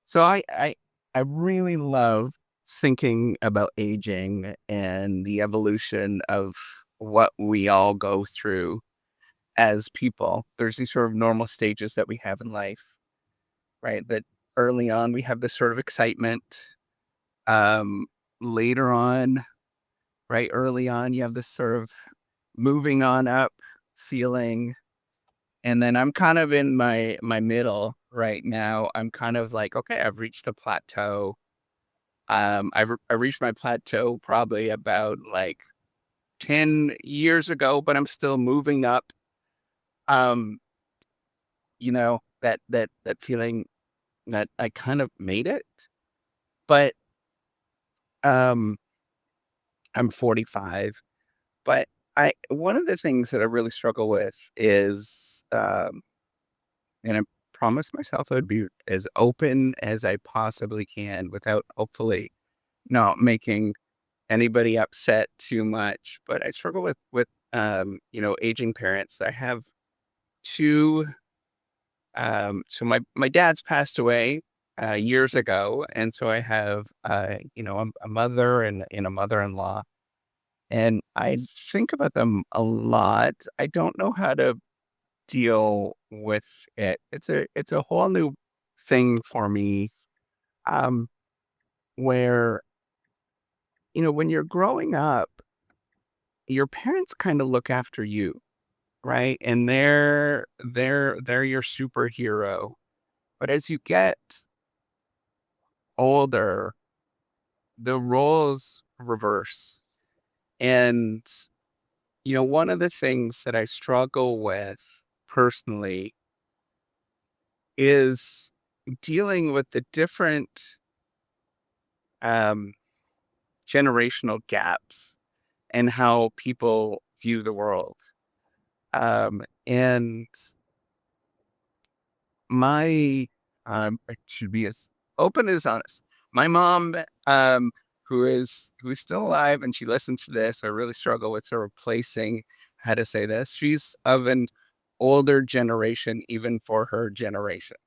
So I really love thinking about aging and the evolution of what we all go through as people. There's these sort of normal stages that we have in life, right? That early on we have this sort of excitement. Um, Later on, right, early on, you have this sort of moving on up feeling. And then I'm kind of in my middle right now. I'm kind of like, okay, I've reached the plateau. I reached my plateau probably about like 10 years ago, but I'm still moving up. Um, that feeling that I kind of made it. But um I'm 45. But I one of the things that I really struggle with is and I promised myself I'd be as open as I possibly can without hopefully not making anybody upset too much, but I struggle with aging parents. I have 2, so my dad's passed away, years ago, and so I have, a mother and a mother-in-law, and I think about them a lot. I don't know how to deal with it. It's a whole new thing for me, um, where, when you're growing up, your parents kinda look after you. Right? And they're your superhero. But as you get older, the roles reverse. And, one of the things that I struggle with personally is dealing with the different um, generational gaps and how people view the world. And I should be as open as honest. My mom, who is still alive and she listens to this, I really struggle with sort of placing how to say this. She's of an older generation, even for her generation.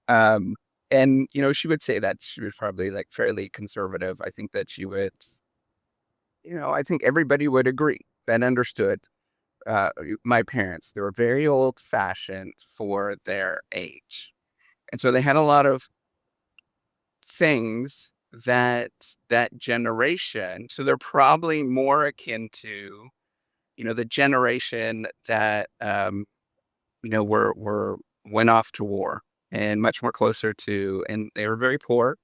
Um, and she would say that she was probably like fairly conservative. I think that she would, I think everybody would agree and understood my parents. They were very old fashioned for their age. And so they had a lot of things that that generation, so they're probably more akin to, the generation that, were went off to war and much more closer to, and they were very poor.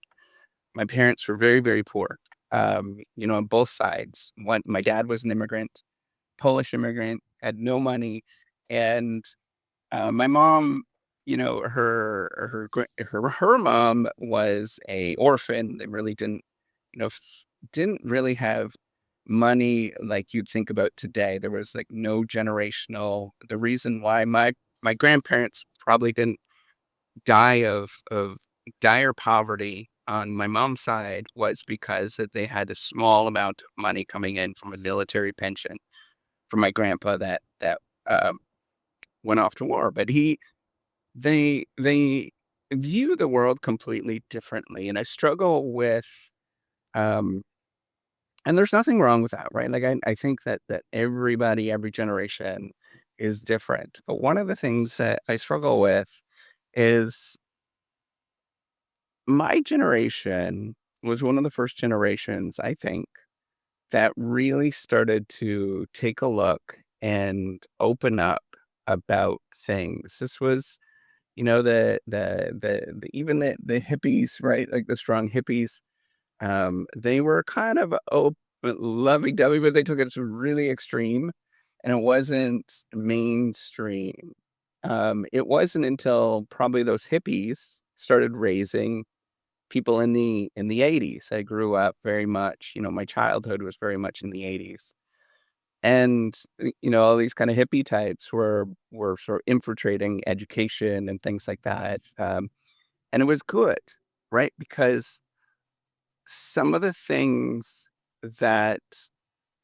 My parents were very, very poor, on both sides. My dad was an immigrant, Polish immigrant, had no money, and my mom, her mom was a orphan. They really didn't really have money like you'd think about today. There was like no generational. The reason why my grandparents probably didn't die of dire poverty on my mom's side was because that they had a small amount of money coming in from a military pension from my grandpa that went off to war. But they view the world completely differently, and I struggle with, um and there's nothing wrong with that, right? Like, I think that everybody, every generation is different, but one of the things that I struggle with is my generation was one of the first generations, I think, that really started to take a look and open up about things. This was even the hippies, right? Like the strong hippies, they were kind of lovey-dovey, but they took it to really extreme, and it wasn't mainstream. It wasn't until probably those hippies started raising people in the 80s. I grew up very much, my childhood was very much in the 80s. And, all these kind of hippie types were sort of infiltrating education and things like that. And it was good, right? Because some of the things that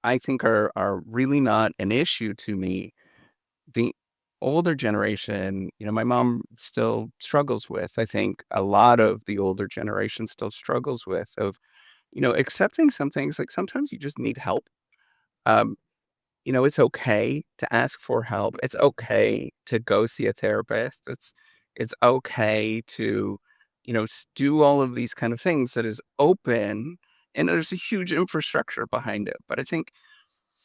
I think are really not an issue to me, the older generation, my mom still struggles with, I think a lot of the older generation still struggles with of, accepting some things, like sometimes you just need help. Um, it's okay to ask for help. It's okay to go see a therapist. It's okay to, do all of these kind of things that is open, and there's a huge infrastructure behind it. But I think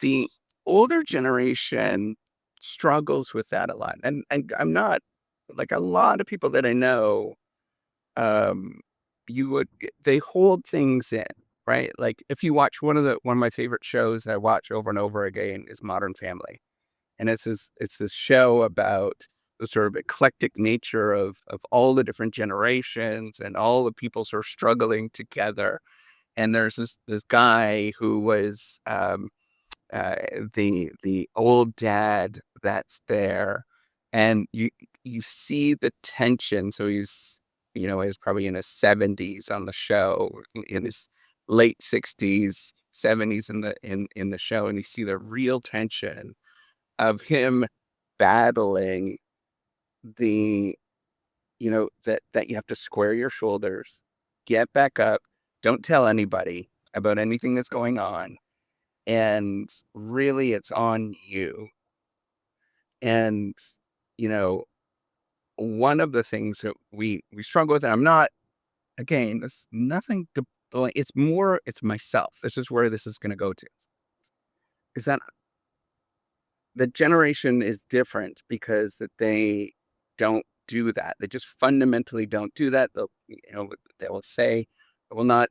the older generation struggles with that a lot. And I'm not like a lot of people that I know, um, they hold things in, right? Like if you watch one of my favorite shows that I watch over and over again is Modern Family. And it's this show about the sort of eclectic nature of all the different generations and all the people sort of struggling together. And there's this guy who was uh, the old dad that's there, and you see the tension. So he's probably in his 70s on the show, in his late 60s, 70s in the show, and you see the real tension of him battling the that you have to square your shoulders, get back up, don't tell anybody about anything that's going on, and really it's on you. And, you know, one of the things that we struggle with, and I'm not, again, it's nothing to blame. It's myself. This is where this is going to go to, is that the generation is different because that they don't do that. They just fundamentally don't do that. They will say, I will not,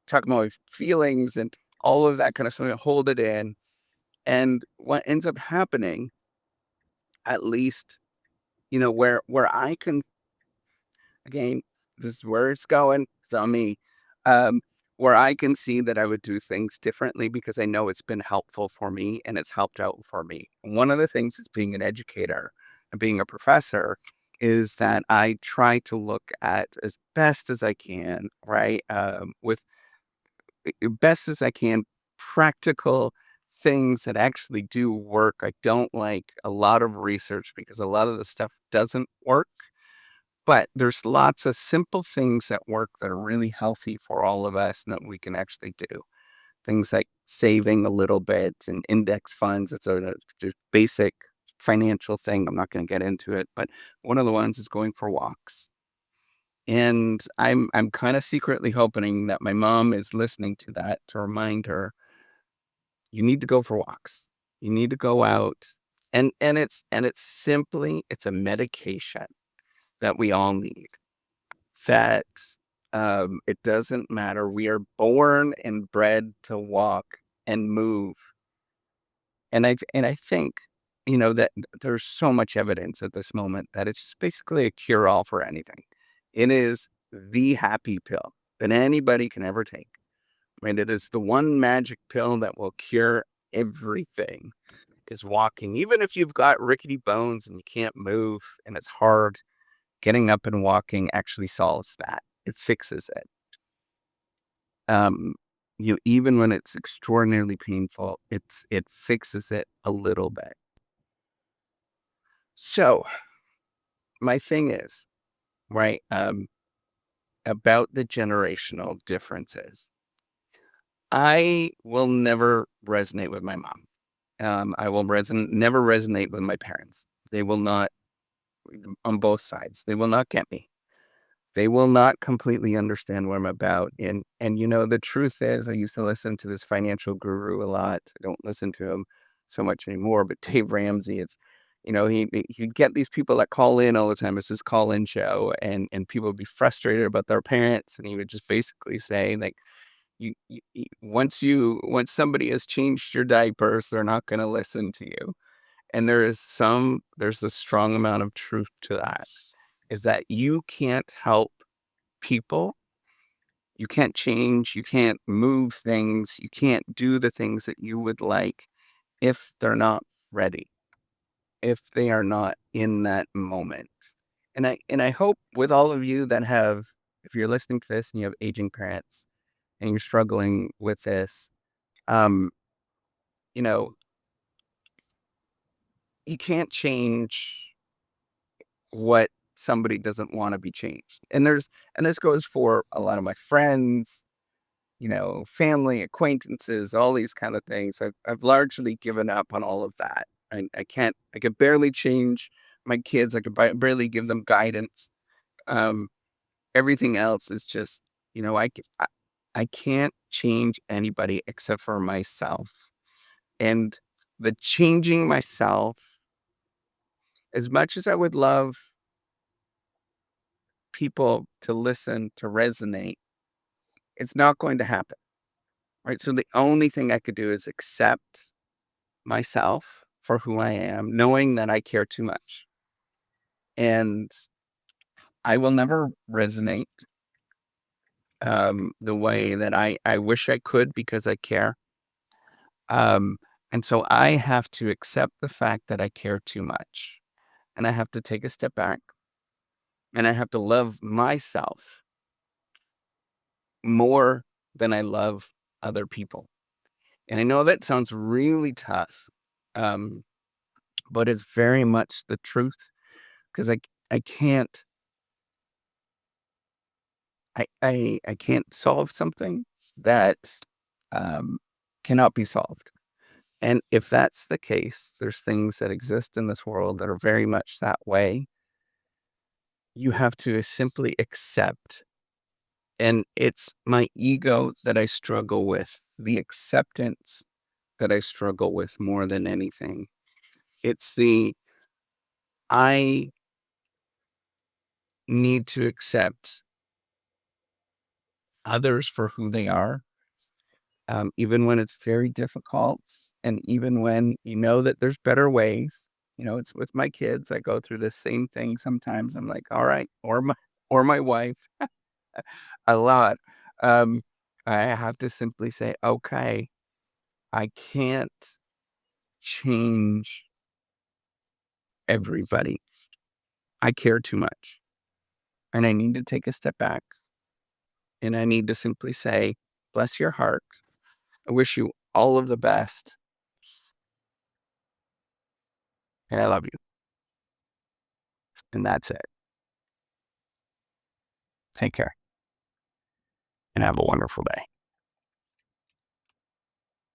talk about my feelings and all of that kind of stuff, hold it in. And what ends up happening, at least, where I can, again, this is where it's going, it's on me, um, where I can see that I would do things differently because I know it's been helpful for me and it's helped out for me. One of the things is being an educator and being a professor is that I try to look at as best as I can, right? With best as I can, practical things that actually do work. I don't like a lot of research because a lot of the stuff doesn't work, but there's lots of simple things that work that are really healthy for all of us and that we can actually do. Things like saving a little bit and index funds. It's a just basic financial thing. I'm not going to get into it, but one of the ones is going for walks. And I'm kind of secretly hoping that my mom is listening to that to remind her, you need to go for walks. You need to go out. And it's a medication that we all need. That it doesn't matter. We are born and bred to walk and move. And I think, that there's so much evidence at this moment that it's just basically a cure-all for anything. It is the happy pill that anybody can ever take. I mean, it is the one magic pill that will cure everything, is walking. Even if you've got rickety bones and you can't move and it's hard, getting up and walking actually solves that. It fixes it. Um, even when it's extraordinarily painful, it fixes it a little bit. So my thing is, right, about the generational differences. I will never resonate with my mom. I will never resonate with my parents. They will not, on both sides. They will not get me. They will not completely understand what I'm about. And the truth is, I used to listen to this financial guru a lot. I don't listen to him so much anymore, but Dave Ramsey, he'd get these people that call in all the time. It's his call-in show, and people would be frustrated about their parents, and he would just basically say, like, once somebody has changed your diapers, they're not going to listen to you. And there's a strong amount of truth to that, is that you can't help people. You can't change, you can't move things, you can't do the things that you would like if they're not ready, if they are not in that moment. And I hope with all of you that have, if you're listening to this and you have aging parents and you're struggling with this, um, you know, you can't change what somebody doesn't want to be changed. And this goes for a lot of my friends, family, acquaintances, all these kind of things. I've largely given up on all of that. I could barely change my kids. I could barely give them guidance. Um, Everything else is just, I can't change anybody except for myself. And the changing myself, as much as I would love people to listen, to resonate, it's not going to happen. Right. So the only thing I could do is accept myself for who I am, knowing that I care too much. And I will never resonate the way that I wish I could because I care. And so I have to accept the fact that I care too much. And I have to take a step back and I have to love myself more than I love other people. And I know that sounds really tough, um, but it's very much the truth because I can't I can't solve something that um, cannot be solved. And if that's the case, there's things that exist in this world that are very much that way. You have to simply accept. And it's my ego that I struggle with, the acceptance that I struggle with more than anything. It's the I need to accept others for who they are, even when it's very difficult. And even when you know that there's better ways. It's with my kids. I go through the same thing sometimes. I'm like, all right, or my wife a lot. Um, I have to simply say, okay, I can't change everybody. I care too much. And I need to take a step back and I need to simply say, bless your heart. I wish you all of the best. And I love you. And that's it. Take care and have a wonderful day.